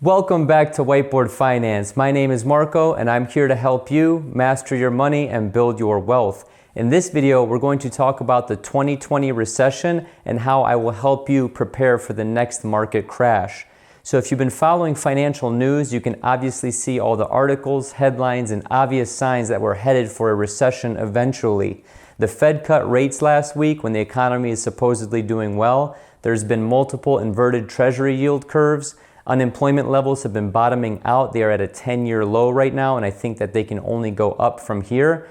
Welcome back to Whiteboard Finance. My name is Marco and I'm here to help you master your money and build your wealth. In this video, we're going to talk about the 2020 recession and how I will help you prepare for the next market crash. So if you've been following financial news, you can obviously see all the articles, headlines, and obvious signs that we're headed for a recession eventually. The Fed cut rates last week when the economy is supposedly doing well. There's been multiple inverted treasury yield curves. Unemployment levels have been bottoming out. They are at a 10-year low right now, and I think that they can only go up from here.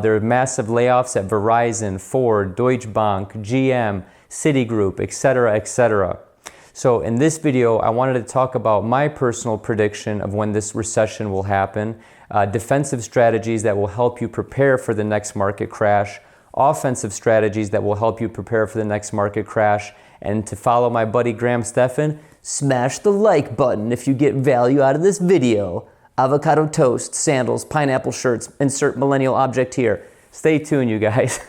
There are massive layoffs at Verizon, Ford, Deutsche Bank, GM, Citigroup, etc., etc. So in this video, I wanted to talk about my personal prediction of when this recession will happen, defensive strategies that will help you prepare for the next market crash, offensive strategies that will help you prepare for the next market crash, and to follow my buddy Graham Stephan, smash the like button if you get value out of this video. Avocado toast, sandals, pineapple shirts, insert millennial object here. Stay tuned, you guys.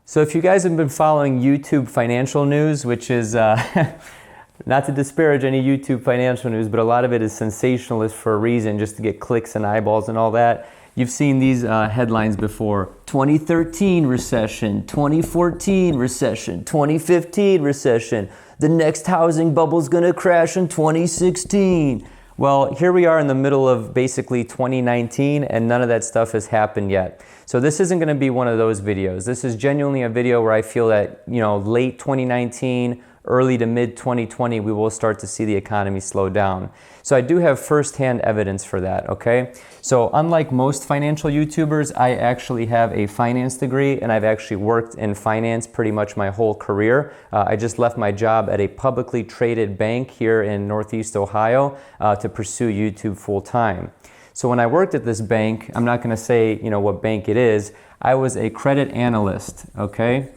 So if you guys have been following YouTube financial news, which is, not to disparage any YouTube financial news, but a lot of it is sensationalist for a reason, just to get clicks and eyeballs and all that. You've seen these headlines before. 2013 recession, 2014 recession, 2015 recession. The next housing bubble's gonna crash in 2016. Well, here we are in the middle of basically 2019 and none of that stuff has happened yet. So this isn't gonna be one of those videos. This is genuinely a video where I feel that, late 2019, early to mid 2020, we will start to see the economy slow down. So I do have firsthand evidence for that, okay? So unlike most financial YouTubers, I actually have a finance degree and I've actually worked in finance pretty much my whole career. I just left my job at a publicly traded bank here in Northeast Ohio to pursue YouTube full time. So when I worked at this bank, I'm not gonna say what bank it is, I was a credit analyst, okay?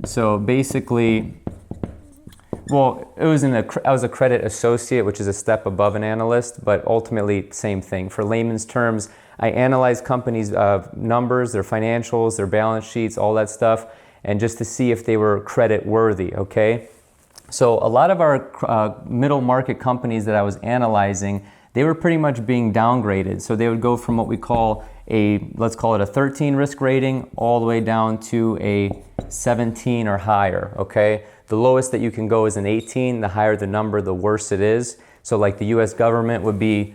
So basically, well, I was a credit associate, which is a step above an analyst, but ultimately same thing. For layman's terms, I analyze companies' numbers, their financials, their balance sheets, all that stuff, and just to see if they were credit worthy, okay? So a lot of our middle market companies that I was analyzing, they were pretty much being downgraded. So they would go from what we call let's call it a 13 risk rating, all the way down to a 17 or higher, okay? The lowest that you can go is an 18, the higher the number, the worse it is. So like the US government would be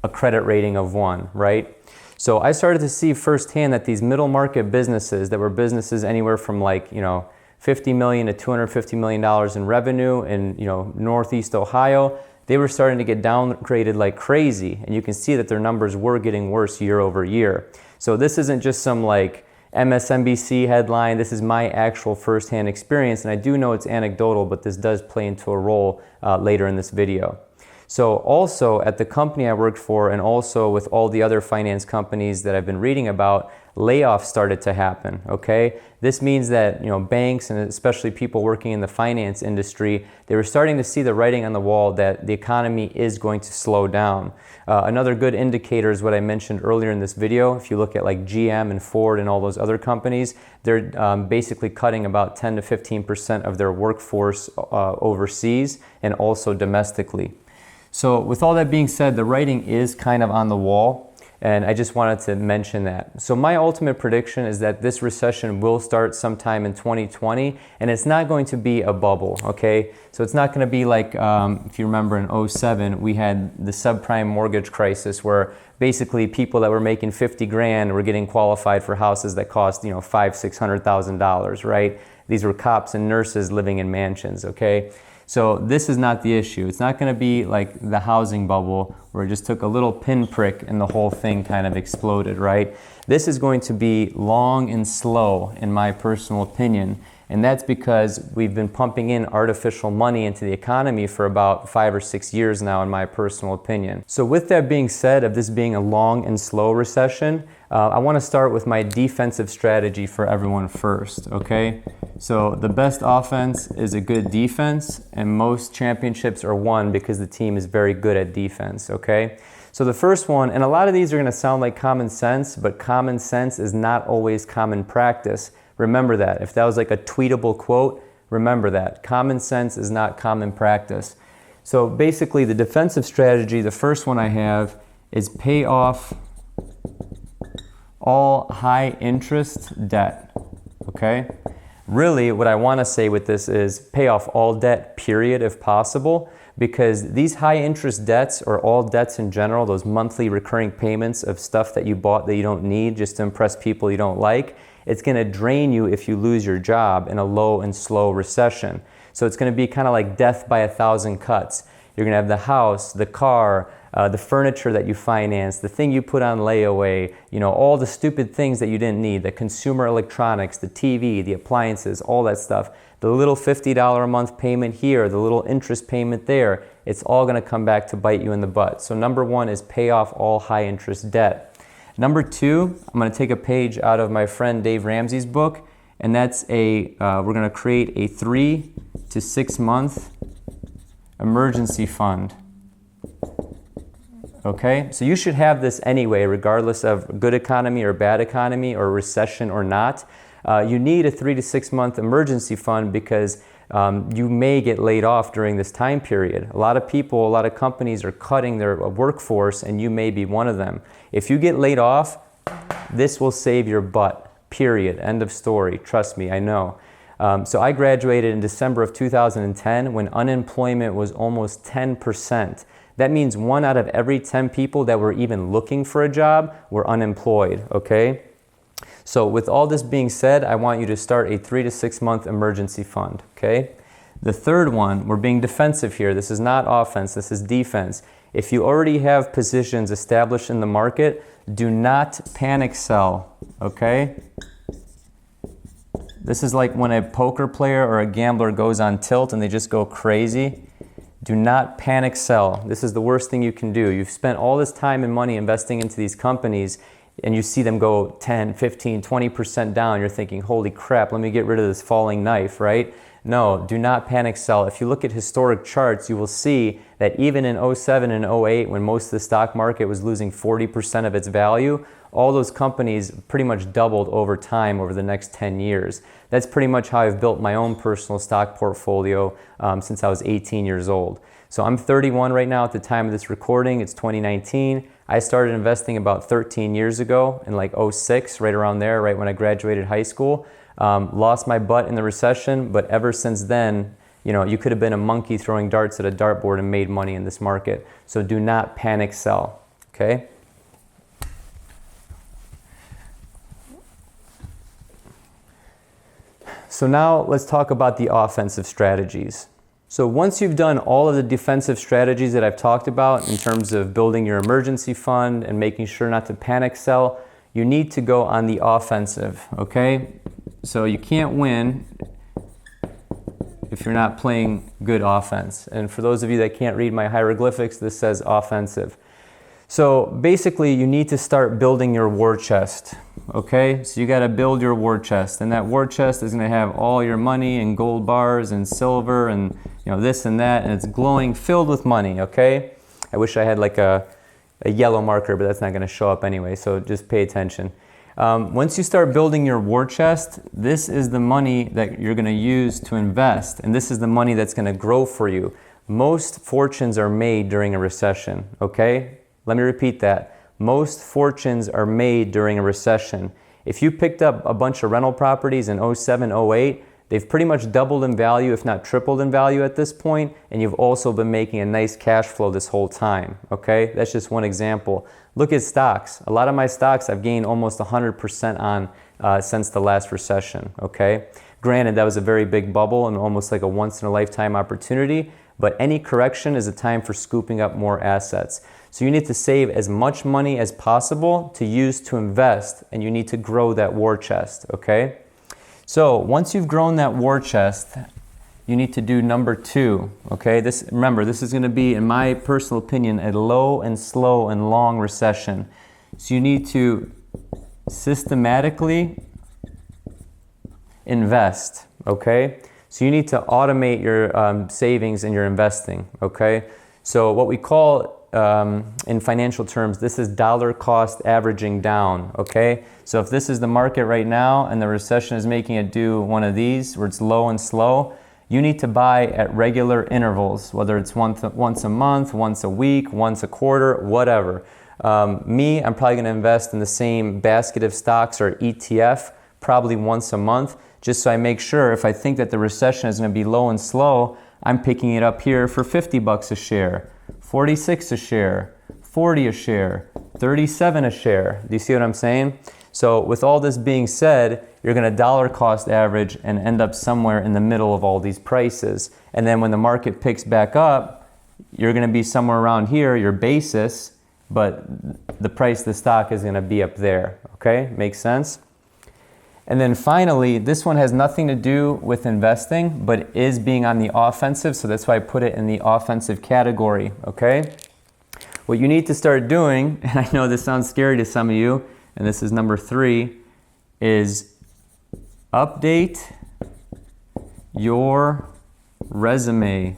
a credit rating of 1, right? So I started to see firsthand that these middle market businesses that were businesses anywhere from like, $50 million to $250 million in revenue in, Northeast Ohio, they were starting to get downgraded like crazy. And you can see that their numbers were getting worse year over year. So this isn't just some like MSNBC headline. This is my actual firsthand experience. And I do know it's anecdotal, but this does play into a role later in this video. So also at the company I worked for and also with all the other finance companies that I've been reading about, layoffs started to happen, okay? This means that, banks and especially people working in the finance industry, they were starting to see the writing on the wall that the economy is going to slow down. Another good indicator is what I mentioned earlier in this video. If you look at like GM and Ford and all those other companies, they're basically cutting about 10 to 15% of their workforce overseas and also domestically. So with all that being said, the writing is kind of on the wall, and I just wanted to mention that. So my ultimate prediction is that this recession will start sometime in 2020, and it's not going to be a bubble, okay? So it's not going to be like, if you remember in 2007, we had the subprime mortgage crisis where basically people that were making 50 grand were getting qualified for houses that cost, $500,000-$600,000, right? These were cops and nurses living in mansions, okay? So this is not the issue. It's not going to be like the housing bubble where it just took a little pinprick and the whole thing kind of exploded, right? This is going to be long and slow, in my personal opinion. And that's because we've been pumping in artificial money into the economy for about 5 or 6 years now, in my personal opinion. So with that being said, of this being a long and slow recession, I want to start with my defensive strategy for everyone first, okay? So the best offense is a good defense, and most championships are won because the team is very good at defense, okay? So the first one, and a lot of these are going to sound like common sense, but common sense is not always common practice. Remember that. If that was like a tweetable quote, remember that. Common sense is not common practice. So basically the defensive strategy, the first one I have is pay off all high interest debt, okay? Really what I want to say with this is pay off all debt, period, if possible, because these high interest debts, or all debts in general, those monthly recurring payments of stuff that you bought that you don't need just to impress people you don't like, it's going to drain you if you lose your job in a low and slow recession. So it's going to be kind of like death by 1,000 cuts. You're going to have the house, the car, the furniture that you finance, the thing you put on layaway, you know, all the stupid things that you didn't need, the consumer electronics, the TV, the appliances, all that stuff. The little $50 a month payment here, the little interest payment there, it's all going to come back to bite you in the butt. So number one is pay off all high interest debt. Number two, I'm going to take a page out of my friend Dave Ramsey's book, and that's we're going to create a 3 to 6 month emergency fund. Okay, so you should have this anyway, regardless of good economy or bad economy or recession or not. You need a 3 to 6 month emergency fund because you may get laid off during this time period. A lot of people, a lot of companies are cutting their workforce, and you may be one of them. If you get laid off, this will save your butt, period, end of story. Trust me, I know. So I graduated in December of 2010 when unemployment was almost 10%. That means 1 out of every 10 people that were even looking for a job were unemployed, okay? So with all this being said, I want you to start a 3 to 6 month emergency fund, okay? The third one, we're being defensive here. This is not offense, this is defense. If you already have positions established in the market, do not panic sell, okay? This is like when a poker player or a gambler goes on tilt and they just go crazy. Do not panic sell. This is the worst thing you can do. You've spent all this time and money investing into these companies, and you see them go 10, 15, 20% down. You're thinking, holy crap, let me get rid of this falling knife, right? No, do not panic sell. If you look at historic charts, you will see that even in 07 and 08, when most of the stock market was losing 40% of its value, all those companies pretty much doubled over time over the next 10 years. That's pretty much how I've built my own personal stock portfolio since I was 18 years old. So I'm 31 right now at the time of this recording. It's 2019. I started investing about 13 years ago in like 06, right around there, right when I graduated high school. Lost my butt in the recession, but ever since then, you know, you could have been a monkey throwing darts at a dartboard and made money in this market. So do not panic sell, okay? So now let's talk about the offensive strategies. So once you've done all of the defensive strategies that I've talked about in terms of building your emergency fund and making sure not to panic sell, you need to go on the offensive, okay? So you can't win if you're not playing good offense. And for those of you that can't read my hieroglyphics, this says offensive. So basically you need to start building your war chest, okay? So you gotta build your war chest, and that war chest is gonna have all your money and gold bars and silver and you know this and that, and it's glowing, filled with money, okay? I wish I had like a yellow marker, but that's not gonna show up anyway, so just pay attention. Once you start building your war chest, this is the money that you're gonna use to invest, and this is the money that's gonna grow for you. Most fortunes are made during a recession, okay? Let me repeat that. Most fortunes are made during a recession. If you picked up a bunch of rental properties in 07, 08, they've pretty much doubled in value, if not tripled in value at this point, and you've also been making a nice cash flow this whole time, okay? That's just one example. Look at stocks. A lot of my stocks I've gained almost 100% on since the last recession, okay? Granted, that was a very big bubble and almost like a once-in-a-lifetime opportunity, but any correction is a time for scooping up more assets. So you need to save as much money as possible to use to invest, and you need to grow that war chest, okay? So once you've grown that war chest, you need to do number 2, okay? Remember, this is gonna be, in my personal opinion, a low and slow and long recession. So you need to systematically invest, okay? So you need to automate your savings and your investing, okay? So what we call in financial terms, this is dollar cost averaging down, okay? So if this is the market right now and the recession is making it do one of these where it's low and slow, You need to buy at regular intervals, whether it's once a month, once a week, once a quarter, whatever. Me, I'm probably going to invest in the same basket of stocks or ETF probably once a month, just so I make sure if I think that the recession is going to be low and slow, I'm picking it up here for 50 bucks a share, 46 a share, 40 a share, 37 a share. Do you see what I'm saying? So with all this being said, you're going to dollar cost average and end up somewhere in the middle of all these prices. And then when the market picks back up, you're going to be somewhere around here, your basis, but the price of the stock is going to be up there. Okay? Makes sense? And then finally, this one has nothing to do with investing, but is being on the offensive. So that's why I put it in the offensive category. Okay? What you need to start doing, and I know this sounds scary to some of you, and this is number 3, is update your resume.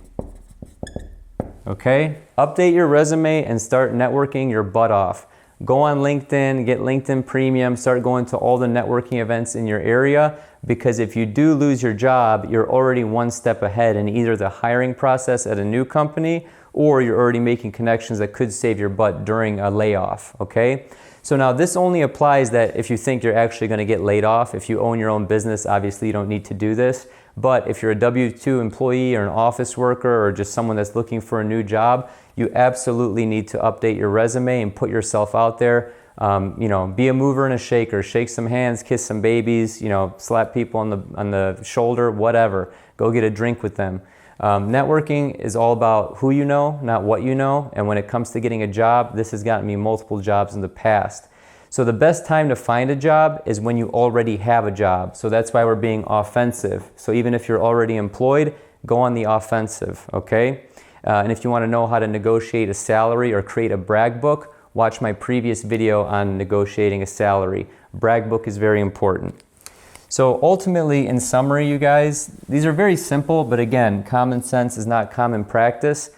Okay? Update your resume and start networking your butt off. Go on LinkedIn, get LinkedIn Premium, start going to all the networking events in your area, because if you do lose your job, you're already one step ahead in either the hiring process at a new company, or you're already making connections that could save your butt during a layoff, okay? So now this only applies that if you think you're actually going to get laid off. If you own your own business, obviously you don't need to do this. But if you're a W-2 employee or an office worker or just someone that's looking for a new job, you absolutely need to update your resume and put yourself out there. Be a mover and a shaker. Shake some hands, kiss some babies, slap people on the shoulder, whatever. Go get a drink with them. Networking is all about who you know, not what you know. And when it comes to getting a job, this has gotten me multiple jobs in the past. So the best time to find a job is when you already have a job. So that's why we're being offensive. So even if you're already employed, go on the offensive, okay? And if you want to know how to negotiate a salary or create a brag book, watch my previous video on negotiating a salary. Brag book is very important. So ultimately, in summary, you guys, these are very simple, but again, common sense is not common practice.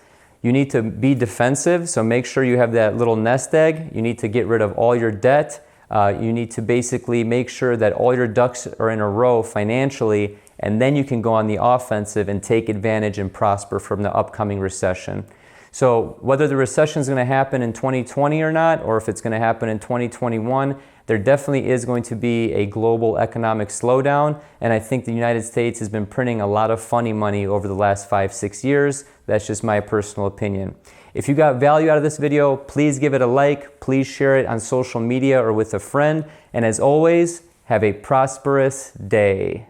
You need to be defensive, so make sure you have that little nest egg. You need to get rid of all your debt. You need to basically make sure that all your ducks are in a row financially, and then you can go on the offensive and take advantage and prosper from the upcoming recession. So whether the recession is going to happen in 2020 or not, or if it's going to happen in 2021, there definitely is going to be a global economic slowdown, and I think the United States has been printing a lot of funny money over the last 5-6 years. That's just my personal opinion. If you got value out of this video, please give it a like, please share it on social media or with a friend, and as always, have a prosperous day.